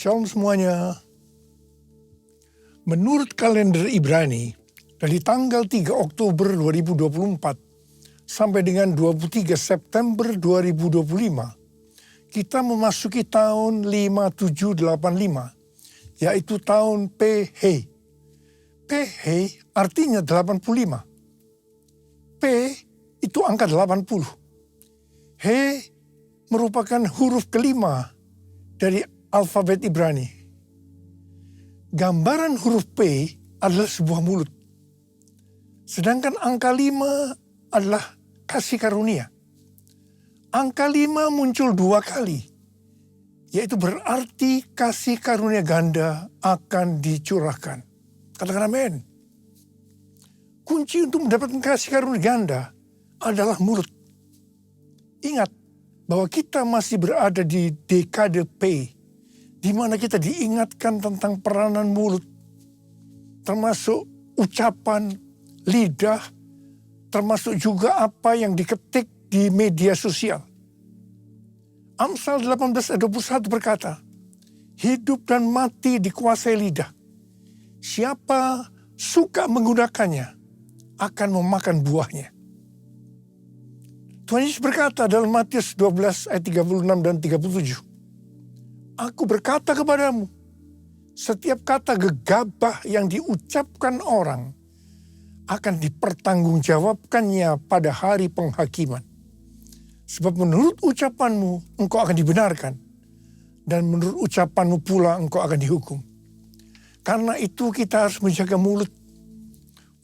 Shalom semuanya. Menurut kalender Ibrani, dari tanggal 3 Oktober 2024 sampai dengan 23 September 2025, kita memasuki tahun 5785, yaitu tahun PH. PH artinya 85. P itu angka 80. H merupakan huruf kelima dari alfabet Ibrani. Gambaran huruf P adalah sebuah mulut. Sedangkan angka 5 adalah kasih karunia. Angka 5 muncul 2 kali, yaitu berarti kasih karunia ganda akan dicurahkan. Katakan amin. Kunci untuk mendapatkan kasih karunia ganda adalah mulut. Ingat bahwa kita masih berada di dekade P, di mana kita diingatkan tentang peranan mulut, termasuk ucapan, lidah, termasuk juga apa yang diketik di media sosial. Amsal 18 ayat 21 berkata, hidup dan mati dikuasai lidah. Siapa suka menggunakannya akan memakan buahnya. Tuhan Yesus berkata dalam Matius 12 ayat 36 dan 37. Aku berkata kepadamu, setiap kata gegabah yang diucapkan orang akan dipertanggungjawabkannya pada hari penghakiman. Sebab menurut ucapanmu engkau akan dibenarkan, dan menurut ucapanmu pula engkau akan dihukum. Karena itu kita harus menjaga mulut,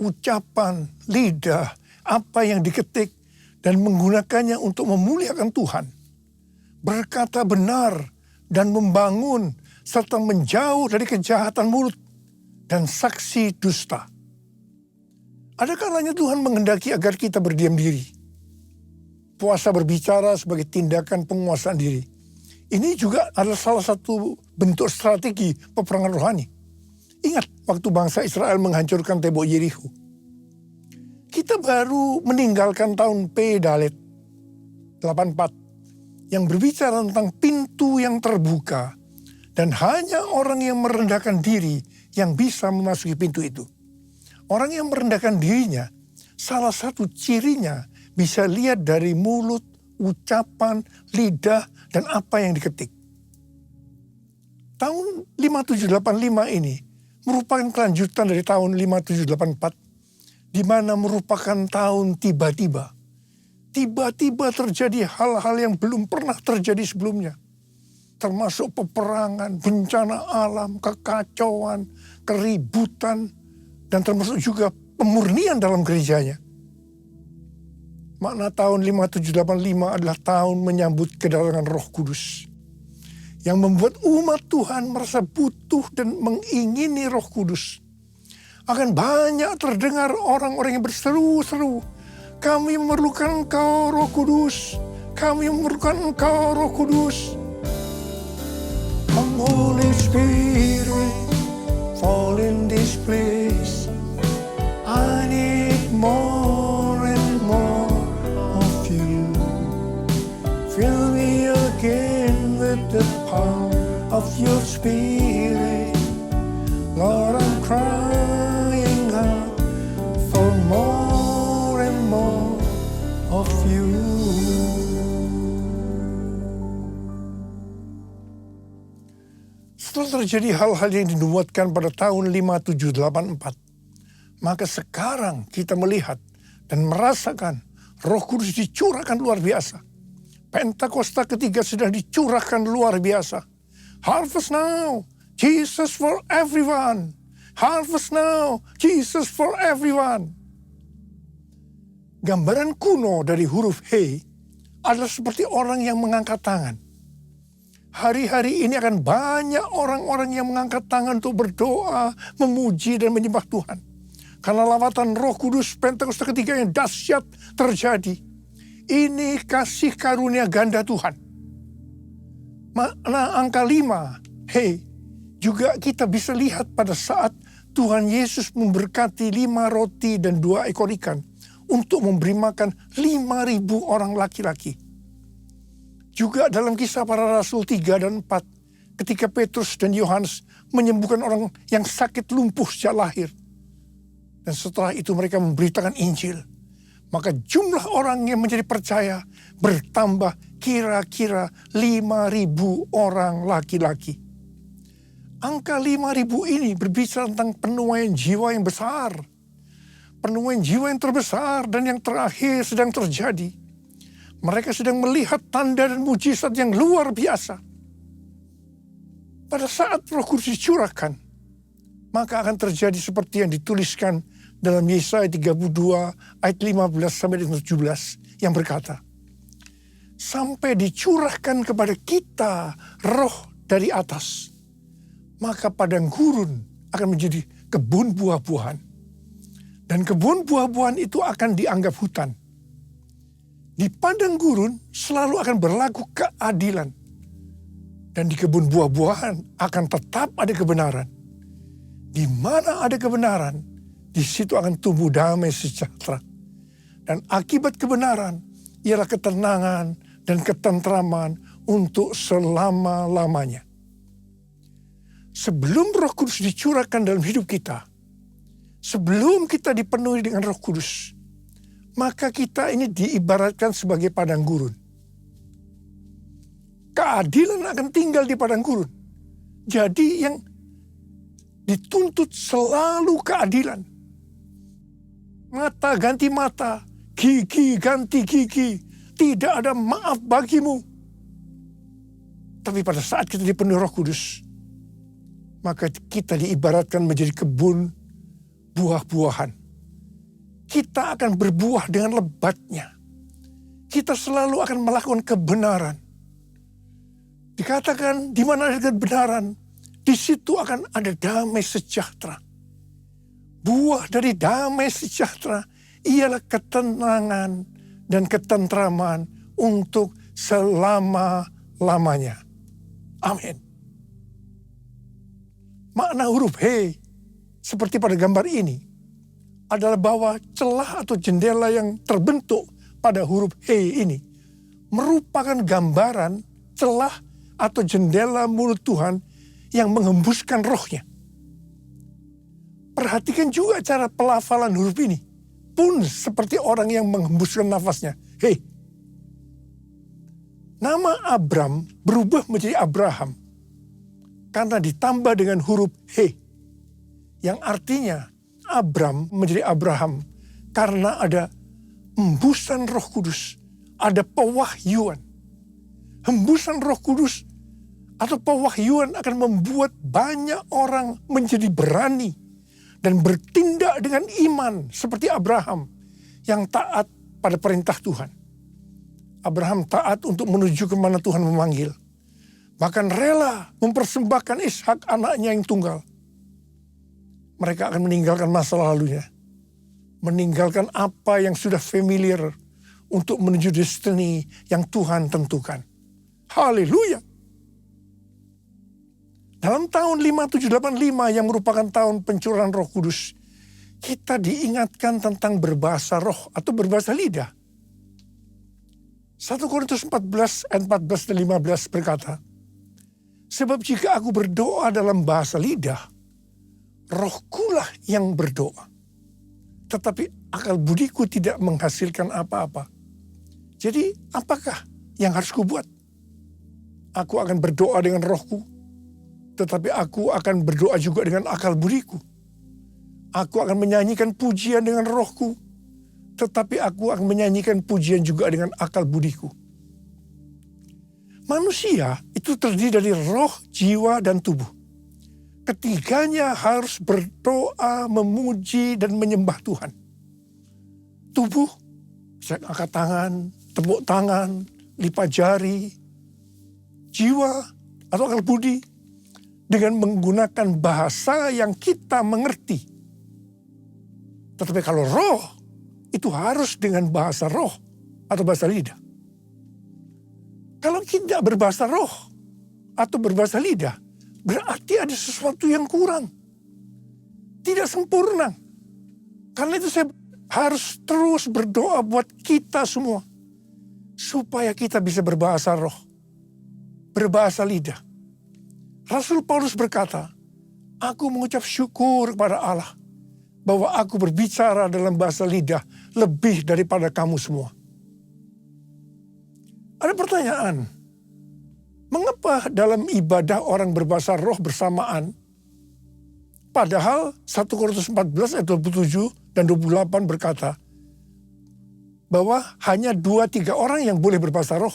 ucapan, lidah, apa yang diketik, dan menggunakannya untuk memuliakan Tuhan. Berkata benar dan membangun, serta menjauh dari kejahatan mulut dan saksi dusta. Ada kalanya Tuhan menghendaki agar kita berdiam diri. Puasa berbicara sebagai tindakan penguasaan diri. Ini juga adalah salah satu bentuk strategi peperangan rohani. Ingat waktu bangsa Israel menghancurkan tembok Yerikho. Kita baru meninggalkan tahun P Dalet 84 yang berbicara tentang pintu yang terbuka dan hanya orang yang merendahkan diri yang bisa memasuki pintu itu. Orang yang merendahkan dirinya, salah satu cirinya bisa lihat dari mulut, ucapan, lidah, dan apa yang diketik. Tahun 5785 ini merupakan kelanjutan dari tahun 5784, di mana merupakan tahun tiba-tiba. Tiba-tiba terjadi hal-hal yang belum pernah terjadi sebelumnya. Termasuk peperangan, bencana alam, kekacauan, keributan, dan termasuk juga pemurnian dalam gerejanya. Makna tahun 5785 adalah tahun menyambut kedatangan Roh Kudus. Yang membuat umat Tuhan merasa butuh dan mengingini Roh Kudus. Akan banyak terdengar orang-orang yang berseru-seru, kami memerlukan Engkau Roh Kudus. Kami memerlukan Engkau Roh Kudus. Come Holy Spirit, fall in this place. I need more and more of you. Fill me again with the power of your Spirit. Lord, I'm crying out for more and more of you. Setelah terjadi hal-hal yang dinubuatkan pada tahun 5784, maka sekarang kita melihat dan merasakan Roh Kudus dicurahkan luar biasa. Pentakosta ketiga sedang dicurahkan luar biasa. Harvest now, Jesus for everyone. Harvest now, Jesus for everyone. Gambaran kuno dari huruf H adalah seperti orang yang mengangkat tangan. Hari-hari ini akan banyak orang-orang yang mengangkat tangan untuk berdoa, memuji dan menyembah Tuhan. Karena lawatan Roh Kudus Pentakosta ketiga yang dahsyat terjadi. Ini kasih karunia ganda Tuhan. Makna angka 5, H, juga kita bisa lihat pada saat Tuhan Yesus memberkati 5 roti dan 2 ekor ikan untuk memberi makan 5.000 orang laki-laki. Juga dalam Kisah Para Rasul 3 dan 4 ketika Petrus dan Yohanes menyembuhkan orang yang sakit lumpuh sejak lahir. Dan setelah itu mereka memberitakan Injil. Maka jumlah orang yang menjadi percaya bertambah kira-kira 5.000 orang laki-laki. Angka 5.000 ini berbicara tentang penuaian jiwa yang besar. Penuaian jiwa yang terbesar dan yang terakhir sedang terjadi. Mereka sedang melihat tanda dan mujizat yang luar biasa. Pada saat Roh Kudus dicurahkan, maka akan terjadi seperti yang dituliskan dalam Yesaya 32 ayat 15 sampai 17 yang berkata, sampai dicurahkan kepada kita roh dari atas, maka padang gurun akan menjadi kebun buah-buahan. Dan kebun buah-buahan itu akan dianggap hutan. Di padang gurun selalu akan berlaku keadilan. Dan di kebun buah-buahan akan tetap ada kebenaran. Di mana ada kebenaran, di situ akan tumbuh damai sejahtera. Dan akibat kebenaran ialah ketenangan dan ketentraman untuk selama-lamanya. Sebelum Roh Kudus dicurahkan dalam hidup kita, sebelum kita dipenuhi dengan Roh Kudus, maka kita ini diibaratkan sebagai padang gurun. Keadilan akan tinggal di padang gurun. Jadi yang dituntut selalu keadilan. Mata ganti mata, gigi ganti gigi, tidak ada maaf bagimu. Tapi pada saat kita dipenuhi Roh Kudus, maka kita diibaratkan menjadi kebun buah-buahan. Kita akan berbuah dengan lebatnya. Kita selalu akan melakukan kebenaran. Dikatakan di mana ada kebenaran, di situ akan ada damai sejahtera. Buah dari damai sejahtera ialah ketenangan dan ketentraman untuk selama-lamanya. Amin. Makna huruf He seperti pada gambar ini adalah bahwa celah atau jendela yang terbentuk pada huruf He ini merupakan gambaran celah atau jendela mulut Tuhan yang menghembuskan rohnya. Perhatikan juga cara pelafalan huruf ini. Pun seperti orang yang menghembuskan nafasnya. He. Nama Abram berubah menjadi Abraham karena ditambah dengan huruf He, yang artinya Abram menjadi Abraham karena ada hembusan Roh Kudus, ada pewahyuan. Hembusan Roh Kudus atau pewahyuan akan membuat banyak orang menjadi berani dan bertindak dengan iman seperti Abraham yang taat pada perintah Tuhan. Abraham taat untuk menuju kemana Tuhan memanggil. Bahkan rela mempersembahkan Ishak anaknya yang tunggal. Mereka akan meninggalkan masa lalunya. Meninggalkan apa yang sudah familiar untuk menuju destiny yang Tuhan tentukan. Haleluya. Dalam tahun 5785 yang merupakan tahun pencurahan Roh Kudus, kita diingatkan tentang berbahasa roh atau berbahasa lidah. 1 Korintus 14 ayat 14 dan 15 berkata, sebab jika aku berdoa dalam bahasa lidah, rohkulah yang berdoa. Tetapi akal budiku tidak menghasilkan apa-apa. Jadi apakah yang harus kubuat? Aku akan berdoa dengan rohku, tetapi aku akan berdoa juga dengan akal budiku. Aku akan menyanyikan pujian dengan rohku, tetapi aku akan menyanyikan pujian juga dengan akal budiku. Manusia itu terdiri dari roh, jiwa, dan tubuh. Ketiganya harus berdoa, memuji, dan menyembah Tuhan. Tubuh, bisa angkat tangan, tepuk tangan, lipat jari. Jiwa atau akal budi dengan menggunakan bahasa yang kita mengerti. Tetapi kalau roh, itu harus dengan bahasa roh atau bahasa lidah. Kalau tidak berbahasa roh atau berbahasa lidah, berarti ada sesuatu yang kurang. Tidak sempurna. Karena itu saya harus terus berdoa buat kita semua. Supaya kita bisa berbahasa roh. Berbahasa lidah. Rasul Paulus berkata, aku mengucap syukur kepada Allah bahwa aku berbicara dalam bahasa lidah lebih daripada kamu semua. Ada pertanyaan, mengapa dalam ibadah orang berbahasa roh bersamaan, padahal 1 Korintus 14 ayat 27 dan 28 berkata bahwa hanya 2-3 orang yang boleh berbahasa roh.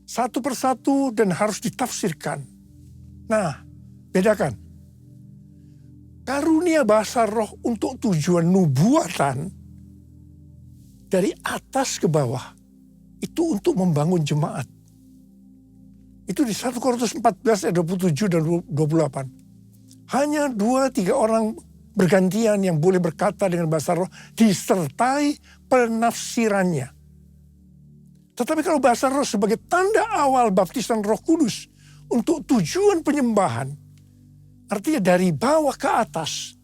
Satu persatu dan harus ditafsirkan. Nah, bedakan. Karunia bahasa roh untuk tujuan nubuatan dari atas ke bawah itu untuk membangun jemaat. Itu di 1 Korintus 14 ayat 27 dan 28. Hanya 2-3 orang bergantian yang boleh berkata dengan bahasa roh disertai penafsirannya. Tetapi kalau bahasa roh sebagai tanda awal baptisan Roh Kudus untuk tujuan penyembahan, artinya dari bawah ke atas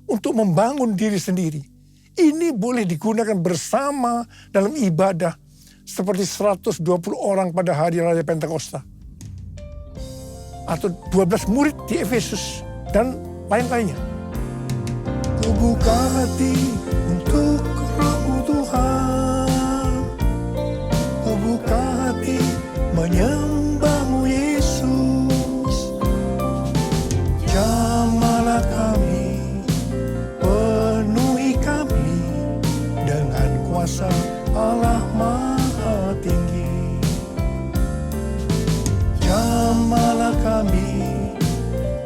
untuk membangun diri sendiri. Ini boleh digunakan bersama dalam ibadah seperti 120 orang pada hari Raya Pentakosta. Atau 12 murid di Efesus dan lain-lainnya. Kubuka hati untuk Roh Tuhan. Kubuka hati menyembahmu Yesus. Jamahlah kami, penuhi kami dengan kuasa Allah Maha Tinggi. Jamahlah kami,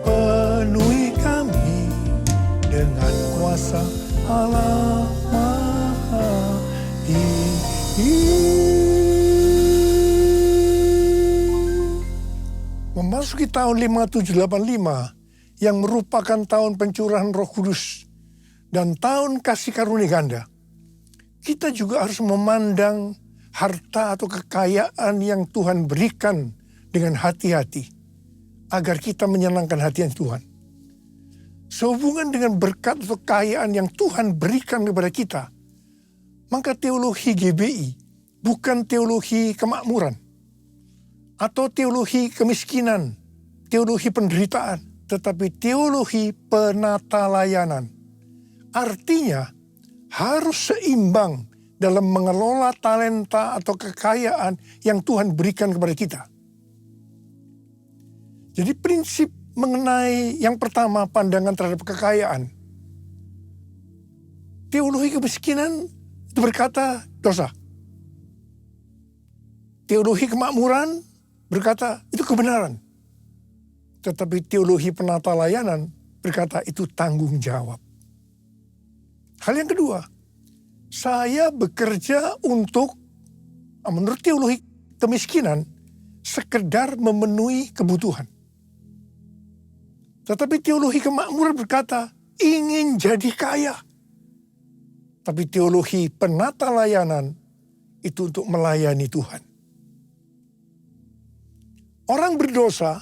penuhi kami dengan kuasa Allah Maha Tinggi. Memasuki tahun 5785 yang merupakan tahun pencurahan Roh Kudus dan tahun kasih karunia ganda, kita juga harus memandang harta atau kekayaan yang Tuhan berikan dengan hati-hati agar kita menyenangkan hati Tuhan. Sehubungan dengan berkat atau kekayaan yang Tuhan berikan kepada kita, maka teologi GBI bukan teologi kemakmuran atau teologi kemiskinan, teologi penderitaan, tetapi teologi penata layanan. Artinya harus seimbang dalam mengelola talenta atau kekayaan yang Tuhan berikan kepada kita. Jadi prinsip mengenai yang pertama, pandangan terhadap kekayaan. Teologi kemiskinan itu berkata dosa. Teologi kemakmuran berkata itu kebenaran. Tetapi teologi penata layanan berkata itu tanggung jawab. Hal yang kedua, saya bekerja untuk, menurut teologi kemiskinan, sekedar memenuhi kebutuhan. Tetapi teologi kemakmuran berkata ingin jadi kaya. Tapi teologi penata layanan itu untuk melayani Tuhan. Orang berdosa,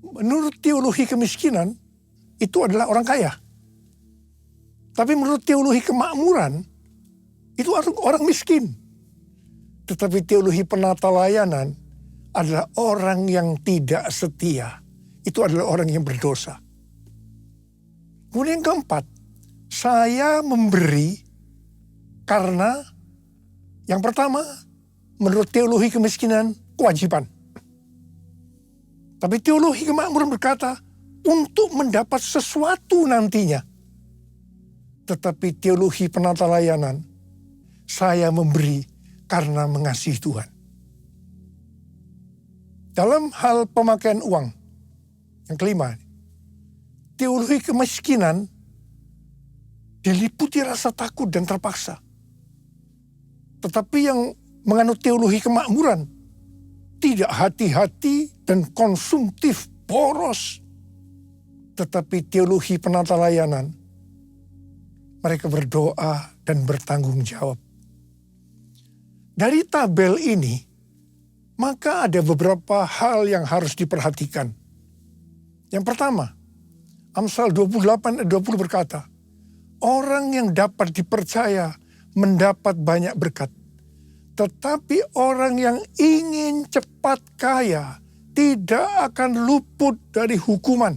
menurut teologi kemiskinan, itu adalah orang kaya. Tapi menurut teologi kemakmuran, itu orang miskin. Tetapi teologi penata layanan adalah orang yang tidak setia. Itu adalah orang yang berdosa. Kemudian yang keempat, saya memberi karena yang pertama, menurut teologi kemiskinan, kewajiban. Tapi teologi kemakmuran berkata, untuk mendapat sesuatu nantinya. Tetapi teologi penata layanan, saya memberi karena mengasihi Tuhan. Dalam hal pemakaian uang, yang kelima, teologi kemiskinan diliputi rasa takut dan terpaksa. Tetapi yang menganut teologi kemakmuran, tidak hati-hati dan konsumtif, boros. Tetapi teologi penata layanan, mereka berdoa dan bertanggung jawab. Dari tabel ini, maka ada beberapa hal yang harus diperhatikan. Yang pertama, Amsal 28 ayat 20 berkata, orang yang dapat dipercaya mendapat banyak berkat. Tetapi orang yang ingin cepat kaya tidak akan luput dari hukuman.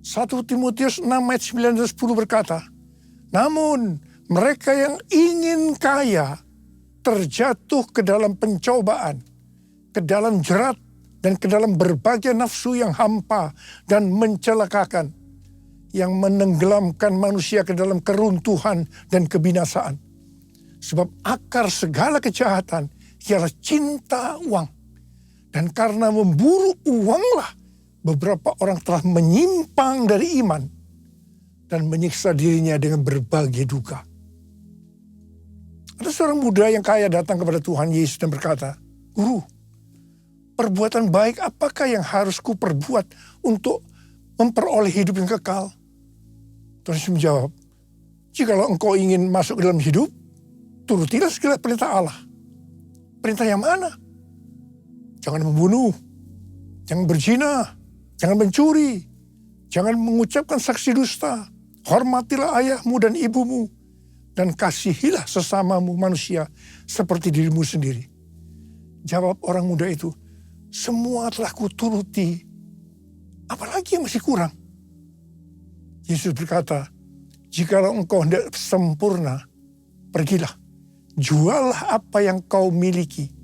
1 Timotius 6 ayat 9 dan 10 berkata, namun mereka yang ingin kaya terjatuh ke dalam pencobaan, ke dalam jerat, dan ke dalam berbagai nafsu yang hampa dan mencelakakan, yang menenggelamkan manusia ke dalam keruntuhan dan kebinasaan. Sebab akar segala kejahatan ialah cinta uang. Dan karena memburu uanglah beberapa orang telah menyimpang dari iman dan menyiksa dirinya dengan berbagai duka. Ada seorang muda yang kaya datang kepada Tuhan Yesus dan berkata, Guru, perbuatan baik apakah yang harus kuperbuat untuk memperoleh hidup yang kekal? Tuhan Yesus menjawab, jikalau engkau ingin masuk ke dalam hidup, turutilah segala perintah Allah. Perintah yang mana? Jangan membunuh, jangan berzina, jangan mencuri, jangan mengucapkan saksi dusta, hormatilah ayahmu dan ibumu, dan kasihilah sesamamu manusia seperti dirimu sendiri. Jawab orang muda itu, semua telah kuturuti, apalagi yang masih kurang? Yesus berkata, jikalau engkau hendak sempurna, pergilah, juallah apa yang kau miliki,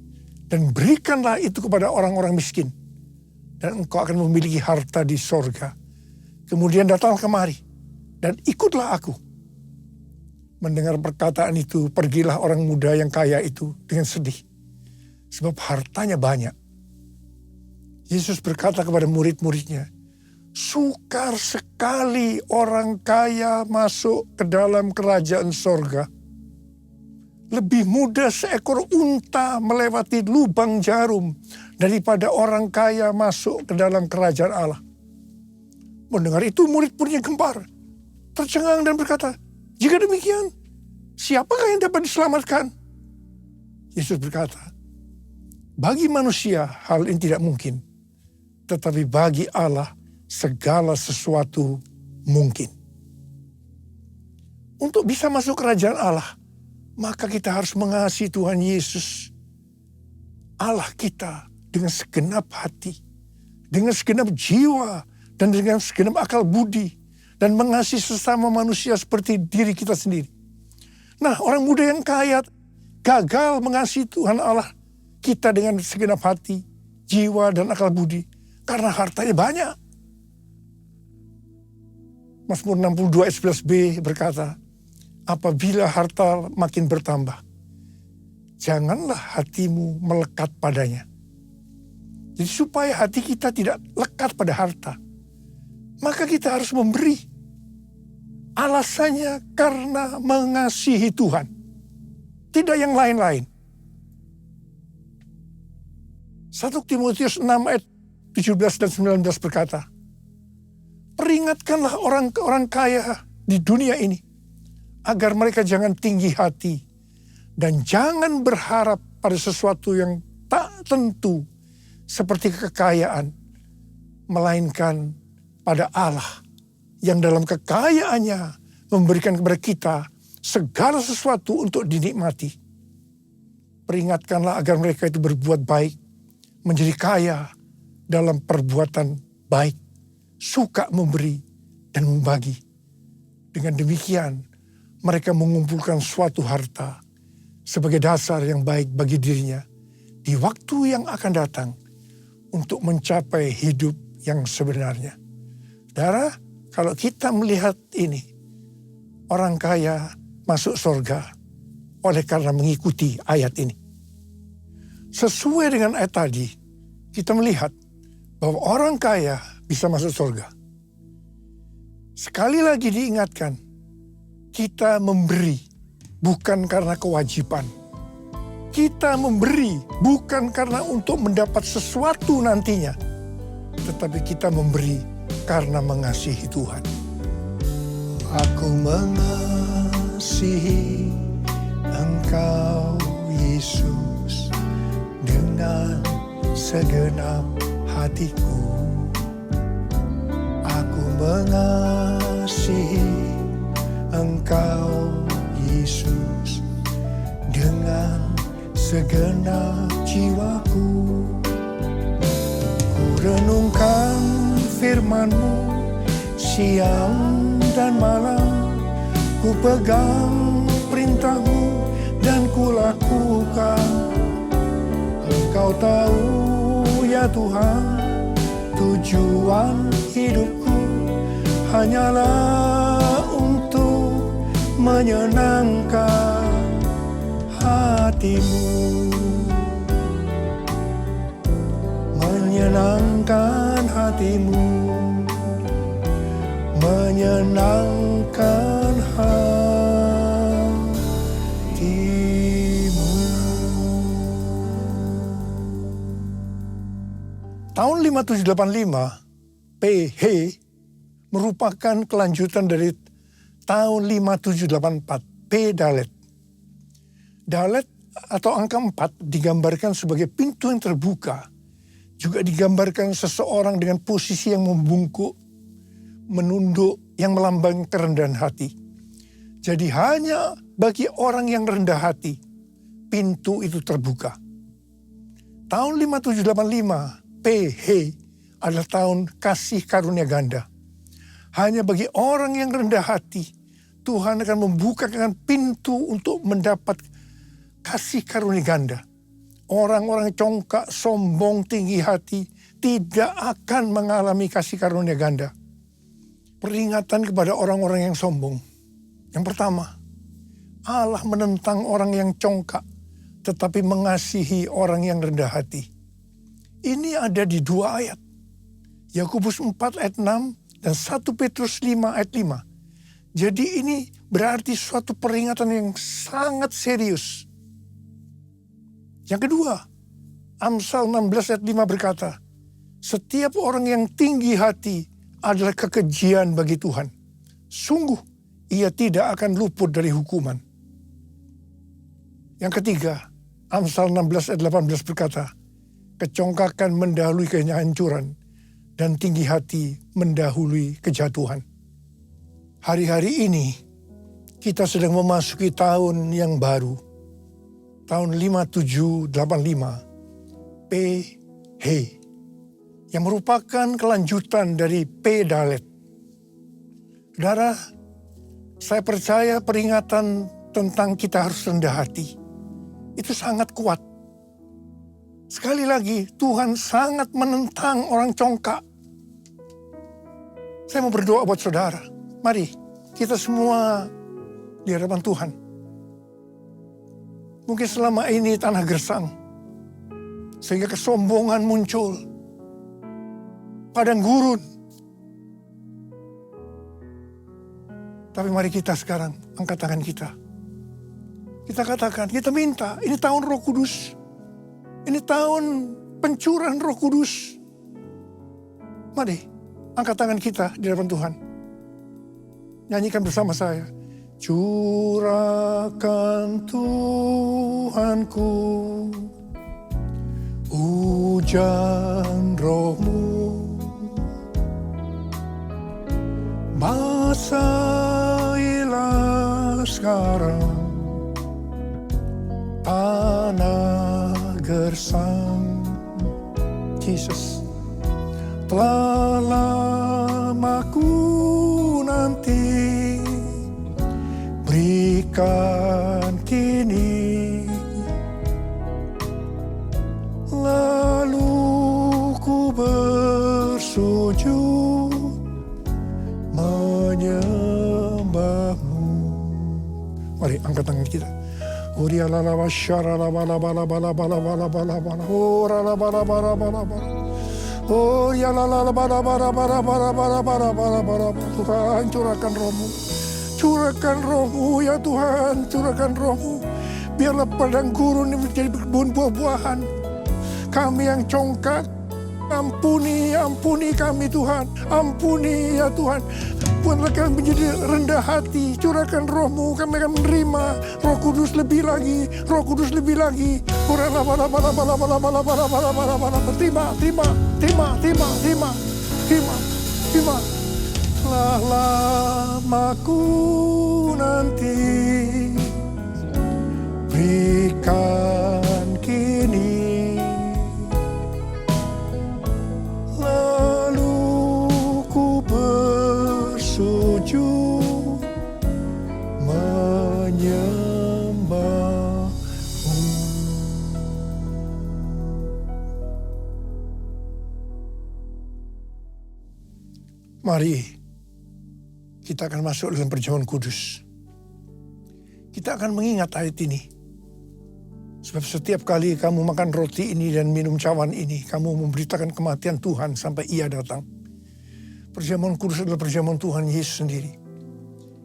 dan berikanlah itu kepada orang-orang miskin, dan engkau akan memiliki harta di sorga. Kemudian datanglah kemari, dan ikutlah aku. Mendengar perkataan itu, pergilah orang muda yang kaya itu dengan sedih, sebab hartanya banyak. Yesus berkata kepada murid-muridnya, sukar sekali orang kaya masuk ke dalam kerajaan sorga. Lebih mudah seekor unta melewati lubang jarum daripada orang kaya masuk ke dalam kerajaan Allah. Mendengar itu murid-muridnya gempar, tercengang dan berkata, jika demikian, siapakah yang dapat diselamatkan? Yesus berkata, bagi manusia hal ini tidak mungkin, tetapi bagi Allah segala sesuatu mungkin. Untuk bisa masuk kerajaan Allah, maka kita harus mengasihi Tuhan Yesus, Allah kita, dengan segenap hati, dengan segenap jiwa, dan dengan segenap akal budi, dan mengasihi sesama manusia seperti diri kita sendiri. Nah, orang muda yang kaya gagal mengasihi Tuhan Allah kita dengan segenap hati, jiwa, dan akal budi, karena hartanya banyak. Mazmur 62 ayat 11b berkata, apabila harta makin bertambah, janganlah hatimu melekat padanya. Jadi supaya hati kita tidak lekat pada harta, maka kita harus memberi. Alasannya karena mengasihi Tuhan, tidak yang lain-lain. 1 Timotius 6 ayat 17 dan 19 berkata, peringatkanlah orang kaya di dunia ini, agar mereka jangan tinggi hati dan jangan berharap pada sesuatu yang tak tentu seperti kekayaan, melainkan pada Allah yang dalam kekayaannya memberikan kepada kita segala sesuatu untuk dinikmati. Peringatkanlah agar mereka itu berbuat baik, menjadi kaya dalam perbuatan baik, suka memberi dan membagi. Dengan demikian, mereka mengumpulkan suatu harta sebagai dasar yang baik bagi dirinya di waktu yang akan datang untuk mencapai hidup yang sebenarnya. Saudara, kalau kita melihat ini, orang kaya masuk surga oleh karena mengikuti ayat ini. Sesuai dengan ayat tadi, kita melihat bahwa orang kaya bisa masuk surga. Sekali lagi diingatkan, kita memberi bukan karena kewajiban. Kita memberi bukan karena untuk mendapat sesuatu nantinya, tetapi kita memberi karena mengasihi Tuhan. Aku mengasihi Engkau, Yesus, dengan segenap hatiku. Aku mengasihi Engkau, Yesus, dengan segenap jiwaku. Renungkan firman-Mu siang dan malam, ku pegang perintah-Mu dan ku lakukan. Engkau tahu ya Tuhan, tujuan hidupku hanyalah untuk menyenangkan hati-Mu. Menyenangkan hati-Mu, menyenangkan hati-Mu. Tahun 5785, PH merupakan kelanjutan dari tahun 5784, P Dalet. Dalet atau angka 4 digambarkan sebagai pintu yang terbuka. Juga digambarkan seseorang dengan posisi yang membungkuk, menunduk, yang melambangkan kerendahan hati. Jadi hanya bagi orang yang rendah hati, pintu itu terbuka. Tahun 5785, PH adalah tahun kasih karunia ganda. Hanya bagi orang yang rendah hati, Tuhan akan membukakan pintu untuk mendapat kasih karunia ganda. Orang-orang congkak, sombong, tinggi hati tidak akan mengalami kasih karunia ganda. Peringatan kepada orang-orang yang sombong. Yang pertama, Allah menentang orang yang congkak, tetapi mengasihi orang yang rendah hati. Ini ada di 2 ayat. Yakobus 4 ayat 6 dan 1 Petrus 5 ayat 5. Jadi ini berarti suatu peringatan yang sangat serius. Yang kedua, Amsal 16 ayat 5 berkata, setiap orang yang tinggi hati adalah kekejian bagi Tuhan. Sungguh, ia tidak akan luput dari hukuman. Yang ketiga, Amsal 16 ayat 18 berkata, kecongkakan mendahului kehancuran dan tinggi hati mendahului kejatuhan. Hari-hari ini, kita sedang memasuki tahun yang baru. Tahun 5785, PH, yang merupakan kelanjutan dari P Dalet. Saudara, saya percaya peringatan tentang kita harus rendah hati, itu sangat kuat. Sekali lagi, Tuhan sangat menentang orang congkak. Saya mau berdoa buat saudara. Mari, kita semua di hadapan Tuhan. Mungkin selama ini tanah gersang, sehingga kesombongan muncul, padang gurun. Tapi mari kita sekarang angkat tangan kita. Kita katakan, kita minta, ini tahun Roh Kudus. Ini tahun pencurahan Roh Kudus. Mari, angkat tangan kita di hadapan Tuhan. Nyanyikan bersama saya. Curahkan Tuhanku hujan Roh-Mu, basahilah sekarang tanah gersang. Jesus, telah lama ku nanti, berikan kini, lalu ku bersujud menyembah-Mu. Mari angkat tangan kita. Uria la la bashara la bala bala bala bala bala bala bala. Ora la bala bala bala bala. Oh ya la la bala bala bala bala bala bala bala bala. Tuhan, curahkan Roh-Mu. Curahkan Roh-Mu ya Tuhan, curahkan Roh-Mu. Biarlah padang gurun ini menjadi berkebun buah-buahan. Kami yang congkak, ampuni kami Tuhan. Ampuni ya Tuhan. Buatlah kami menjadi rendah hati. Curahkan Roh-Mu, kami akan menerima Roh Kudus lebih lagi. Roh Kudus lebih lagi. Terima. Telah lama ku nanti, berikan kini, Mari kita akan masuk dalam perjamuan kudus. Kita akan mengingat ayat ini. Sebab setiap kali kamu makan roti ini dan minum cawan ini, kamu memberitakan kematian Tuhan sampai Ia datang. Perjamuan kudus adalah perjamuan Tuhan Yesus sendiri.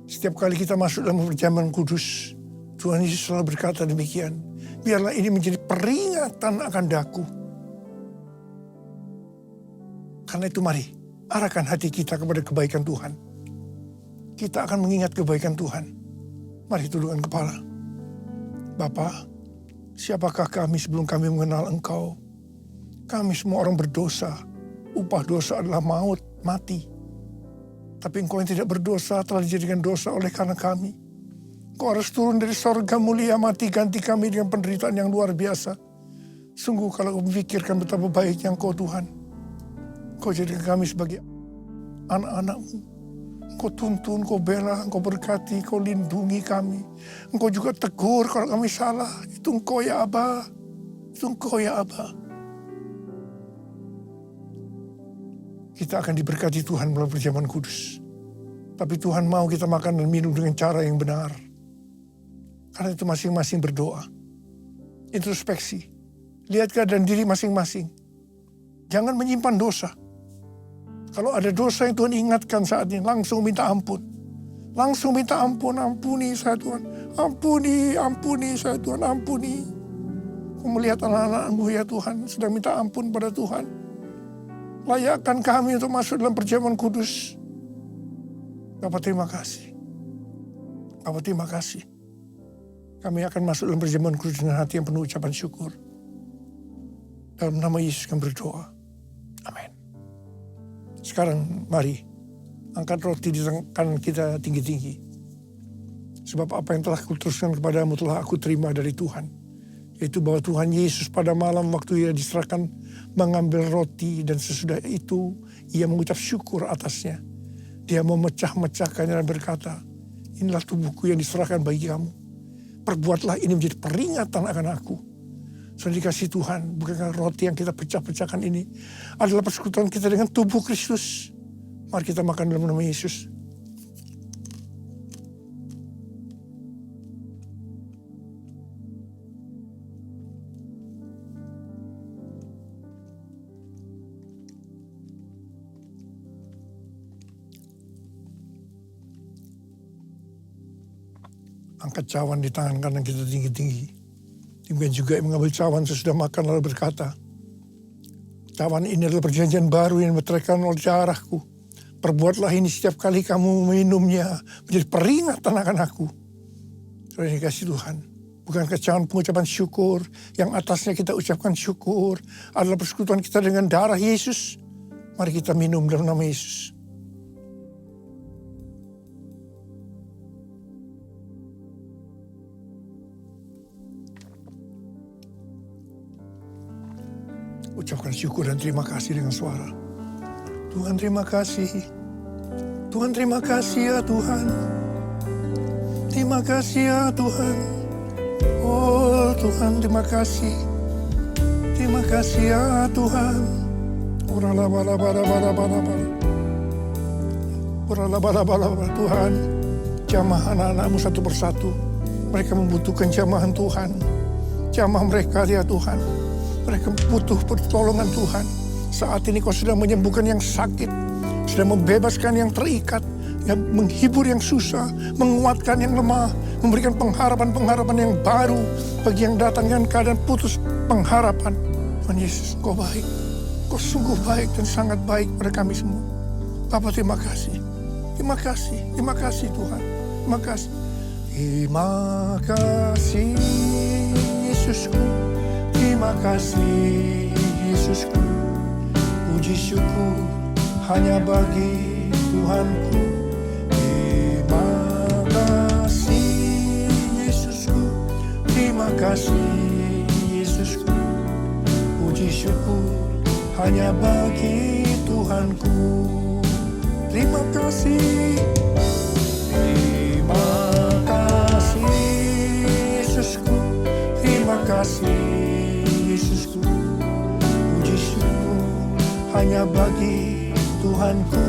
Setiap kali kita masuk dalam perjamuan kudus, Tuhan Yesus selalu berkata demikian. Biarlah ini menjadi peringatan akan daku. Karena itu mari, arahkan hati kita kepada kebaikan Tuhan. Kita akan mengingat kebaikan Tuhan. Mari tundukkan kepala. Bapa, siapakah kami sebelum kami mengenal Engkau? Kami semua orang berdosa. Upah dosa adalah maut, mati. Tapi Engkau yang tidak berdosa telah dijadikan dosa oleh karena kami. Engkau harus turun dari sorga mulia, mati ganti kami dengan penderitaan yang luar biasa. Sungguh kalau kau memikirkan betapa baiknya Engkau Tuhan. Engkau jadikan kami sebagai anak-anak-Mu. Engkau tuntun, Engkau bela, Engkau berkati, Engkau lindungi kami. Engkau juga tegur kalau kami salah. Itu Engkau ya Aba. Itu Engkau ya Aba. Kita akan diberkati Tuhan melalui perjamuan kudus. Tapi Tuhan mau kita makan dan minum dengan cara yang benar. Karena itu masing-masing berdoa. Introspeksi. Lihat keadaan diri masing-masing. Jangan menyimpan dosa. Kalau ada dosa yang Tuhan ingatkan saat ini, langsung minta ampun. Langsung minta ampun, ampuni saya Tuhan. Ampuni saya Tuhan, ampuni. Kau melihat anak-anak-Mu ya Tuhan, sedang minta ampun pada Tuhan. Layakkan kami untuk masuk dalam perjamuan kudus. Bapak terima kasih. Bapak terima kasih. Kami akan masuk dalam perjamuan kudus dengan hati yang penuh ucapan syukur. Dalam nama Yesus kami berdoa. Amin. Sekarang mari angkat roti di tangan kita tinggi-tinggi. Sebab apa yang telah kuteruskan kepadamu telah aku terima dari Tuhan. Yaitu bahwa Tuhan Yesus pada malam waktu Ia diserahkan mengambil roti dan sesudah itu Ia mengucap syukur atasnya. Dia memecah-mecahkannya dan berkata, inilah tubuhku yang diserahkan bagi kamu. Perbuatlah ini menjadi peringatan akan aku. Sudah dikasih Tuhan, bukankah roti yang kita pecah-pecahkan ini adalah persekutuan kita dengan tubuh Kristus. Mari kita makan dalam nama Yesus. Angkat cawan di tangan kanan kita tinggi-tinggi. Demikian juga yang mengambil cawan sesudah makan lalu berkata, cawan ini adalah perjanjian baru yang dimeteraikan oleh darahku. Perbuatlah ini setiap kali kamu meminumnya menjadi peringatan akan aku. Saudara dikasih Tuhan, bukankah cawan pengucapan syukur yang atasnya kita ucapkan syukur adalah persekutuan kita dengan darah Yesus. Mari kita minum dalam nama Yesus. Ucapkan syukur dan terima kasih dengan suara. Tuhan terima kasih. Tuhan terima kasih ya Tuhan. Terima kasih ya Tuhan. Oh Tuhan terima kasih. Terima kasih ya Tuhan. Urala bala bala bala bala bala. Urala bala bala bala Tuhan. Jamah anak-anak-Mu satu persatu. Mereka membutuhkan jamahan Tuhan. Jamah mereka ya Tuhan. Mereka butuh pertolongan Tuhan. Saat ini Kau sedang menyembuhkan yang sakit. Sedang membebaskan yang terikat. Yang menghibur yang susah. Menguatkan yang lemah. Memberikan pengharapan-pengharapan yang baru. Bagi yang datang dengan keadaan putus pengharapan. Tuhan Yesus, Kau baik. Kau sungguh baik dan sangat baik pada kami semua. Bapa terima kasih. Terima kasih. Terima kasih Tuhan. Terima kasih. Terima kasih Yesusku. Terima kasih Yesusku, puji syukur hanya bagi Tuhanku. Terima kasih Yesusku, terima kasih Yesusku, puji syukur hanya bagi Tuhanku. Terima kasih, terima kasih Yesusku, terima kasih Yesusku, puji syukur hanya bagi Tuhanku.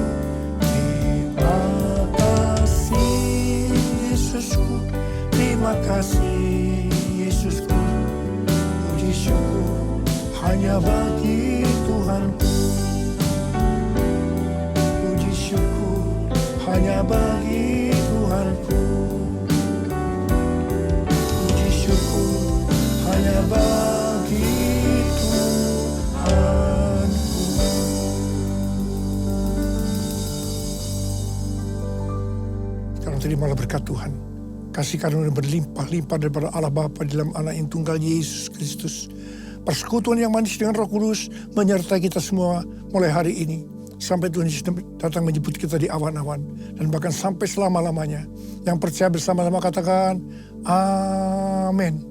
terima kasih Yesusku. Puji syukur hanya bagi Tuhanku. Puji syukur hanya bagi Tuhanku. Puji syukur hanya bagi Tuhanku. Sekarang terimalah berkat Tuhan. Kasih karunia berlimpah-limpah daripada Allah Bapa di dalam Anak yang tunggal Yesus Kristus. Persekutuan yang manis dengan Roh Kudus menyertai kita semua mulai hari ini. Sampai Tuhan Yesus datang menjemput kita di awan-awan. Dan bahkan sampai selama-lamanya. Yang percaya bersama-sama katakan, Amin.